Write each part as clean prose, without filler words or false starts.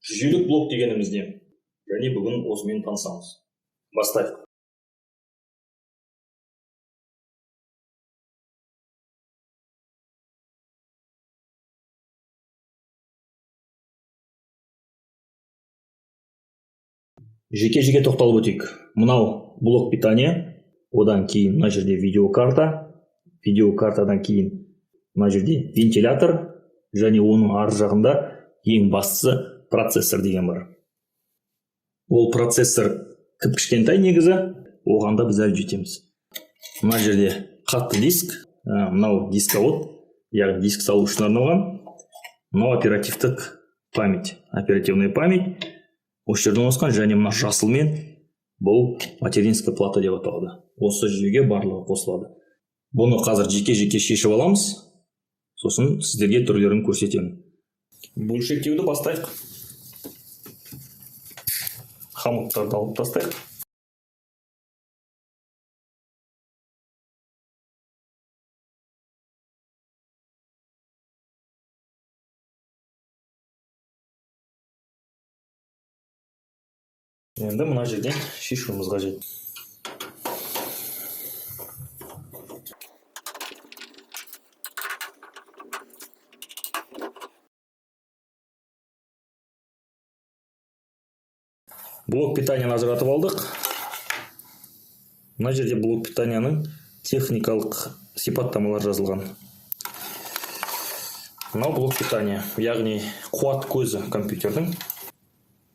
Жүйелік блок дегеніміз не? Және бүгін осымен танысамыз. Бастайық. Жеке-жеке тоқталып өтейік. Мынау блок питания, одан кейін мына жерде видеокарта, видеокартадан кейін мына жерде вентилятор, және оның ар жағында ең бастысы процессор деген бар. Ол процессор кішкентай негізі, оған да біз әлі жетеміз. Мына жерде қатты диск, мынау дисковод, яғни диск салу үшін арналған. Мынау оперативтік память, оперативная память. Осы жерден орналасқан, және мына жасылмен бұл материнская плата деп аталады. Осы жүйеге барлығы қосылады. Бұны қазір жеке-жеке шешіп аламыз, сосын сіздерге түрлерін көрсетемін. Бөлшектеуді бастайық. Хомуттарды алып тастайық. Енді мына жерден шешуіміз қажет. Блок питанияны ажыратып алдық. Мына жерде блок питанияның техникалық сипаттамалар жазылған. Мынау блок питания, яғни қуат көзі компьютердің.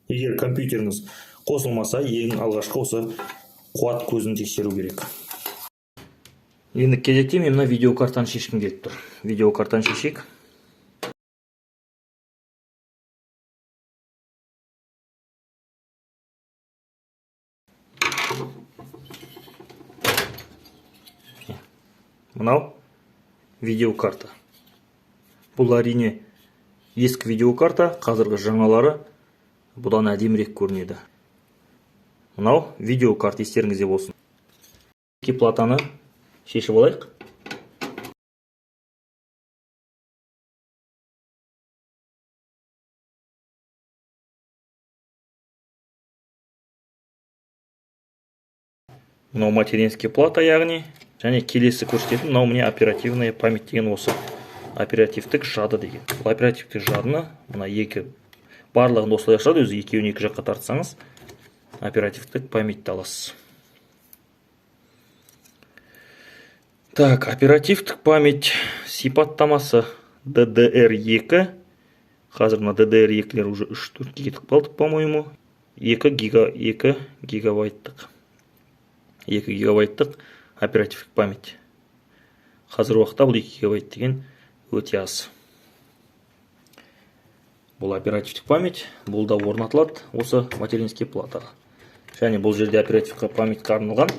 Егер компьютеріңіз қосылмаса, ең алғашқы осы қуат көзін тексеру керек. Енді кезекте мен мына видеокартаны шешкім келіп тұр. Видеокартаны шешейік. Мынау видеокарта. Бұл әрине ескі видеокарта, қазіргі жаңалары бұдан әдемірек көрінеді. Мынау видеокарта, естеріңізде болсын. Екі платаны шешіп алайық. Мынау материнский плата, яғни, және келесі көрсететін, мынау міне оперативная память деген, осы оперативтік жады деген. Бұл оперативтік жадыны мына екі барлығын осылай ашады, өзі екеуін екі жаққа тартсаңыз, оперативтік памятьті аласыз. Так, оперативтік память сипаттамасы DDR2. Қазір мына DDR2-лер уже 3-4 кетіп қалдық, по-моему. 2 гигабайттық. 2 гигабайттық оперативтік память. Қазір уақытта бұл 2 гигабайт деген өте аз. Бұл оперативтік память, бұл да орнатылады осы материнский платаға. Және бұл жерде оперативтік памятьқа арналған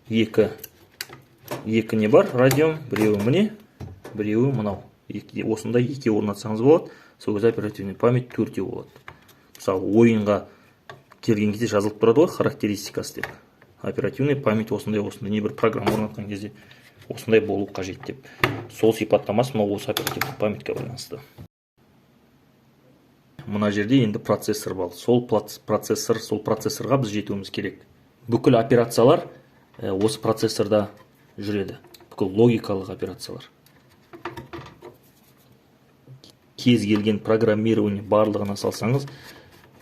екі не бар, радиом, біреуі міне, біреуі мынау. Осында екі орнатсаңыз болады, сол кезде оперативный память 4 болады. Мысалы, ойынға келген кезде жазылып тұрады ғой, характеристикасы деп. Оперативный память осындай не бір программа орнатқан кезде осындай болу қажет деп. Сол сипаттамасы мынау осы оперативтік памятьқа байланысты. Мына жерде енді процессор бар. Сол процессорға біз жетуіміз керек. Бүкіл операциялар осы процессорда жүреді. Бүкіл логикалық операциялар. Кез келген программирование барлығына салсаңыз,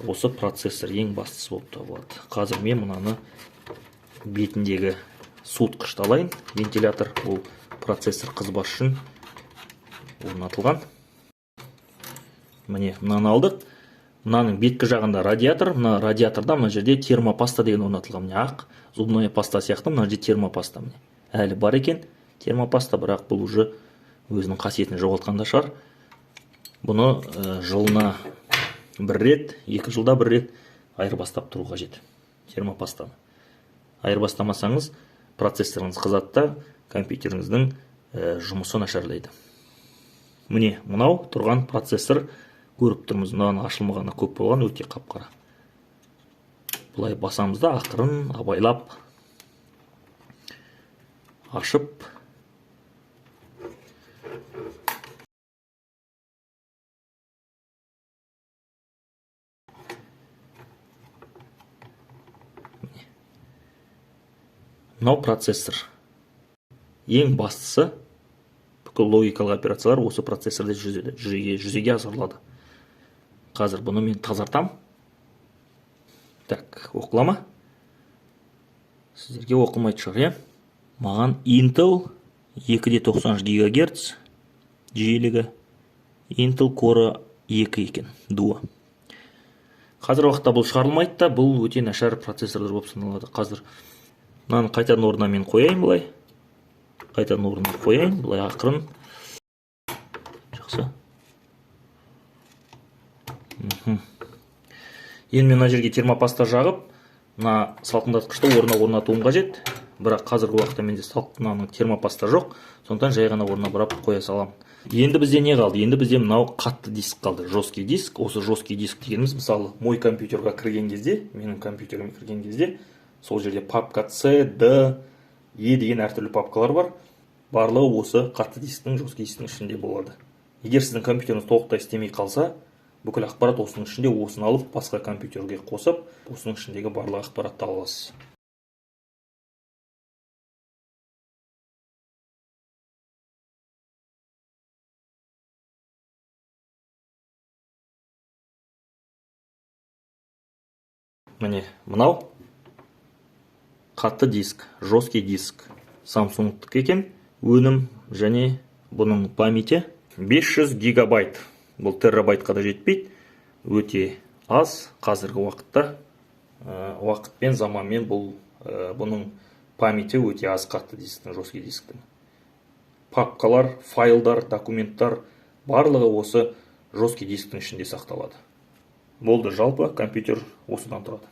осы процессор ең бастысы болып табылады. Қазір мен мынаны бетіндегі суытқышты алайын. Вентилятор, бұл процессор қызбас үшін орнатылған. Міне, мынаны алдық. Мынаның беткі жағында радиатор. Мына радиаторда мына жерде термопаста деген орнатылған. Міне ақ, зубная паста сияқты, мына жерде термопаста. Міне әлі бар екен термопаста, бірақ бұл уже өзінің қасиетін жоғалтқанда шығар. Бұны жылына бір рет, 2 жылда бір рет айырбастап тұру қажет. Термопастаны айырбастамасаңыз, процессорыңыз қызады да компьютеріңіздің жұмысы нашарлайды. Міне, мынау тұрған процессор, көріп тұрмыз, мынаны ашылмағаны көп болған, өте қап-қара. Бұлай басамыз да ақырын абайлап ашып Мынау процессор. Ең бастысы, бүкіл логикалық операциялар осы процессорда жүзеге асырылады. Қазір бұны мен тазартам. Так, оқыла ма? Сіздерге оқылмайды шығар, Маған Intel 290 ГГц жиілігі, Intel Core 2 екен, Duo. Қазір уақытта бұл шығарылмайды да, бұл өте нашар процессорлар болып саналады. Қазір мынаны қайтадан орнына мен қояйын былай. Қайтадан орнына қояйын, былай ақырын. Жақсы. Енді мен мына жерге термопаста жағып, мына салқындатқышты орнатуым қажет. Бірақ қазіргі уақытта менде термопаста жоқ, сондықтан жай ғана орнына бұрап қоя саламын. Енді бізде не қалды? Енді бізде мынау қатты диск қалды, жесткий диск. Осы жесткий диск дегеніміз, мысалы, мой компьютерға кірген кезде, менің компьютеріме кірген кезде, сол жерде папка C, D, E деген әртүрлі папкалар бар. Барлығы осы қатты дисктің, жесткий дисктің ішінде болады. Егер сіздің компьютеріңіз толықтай істемей қалса, бүкіл ақпарат осының ішінде, осын алып, басқа компьютерге қосып, осының ішіндегі барлық ақпаратты ала аласыз. Міне, мынау қатты диск, жесткий диск. Samsung-тік екен, өнім және бұның памяти 500 гигабайт. Бұл терабайтқа да жетпейді, өте аз. Қазіргі уақытта, уақытпен, заманмен бұның памяти өте аз қатты дисктің, жесткий дисктің. Папкалар, файлдар, документтар барлығы осы жесткий дисктің ішінде сақталады. Болды, жалпы компьютер осыдан тұрады.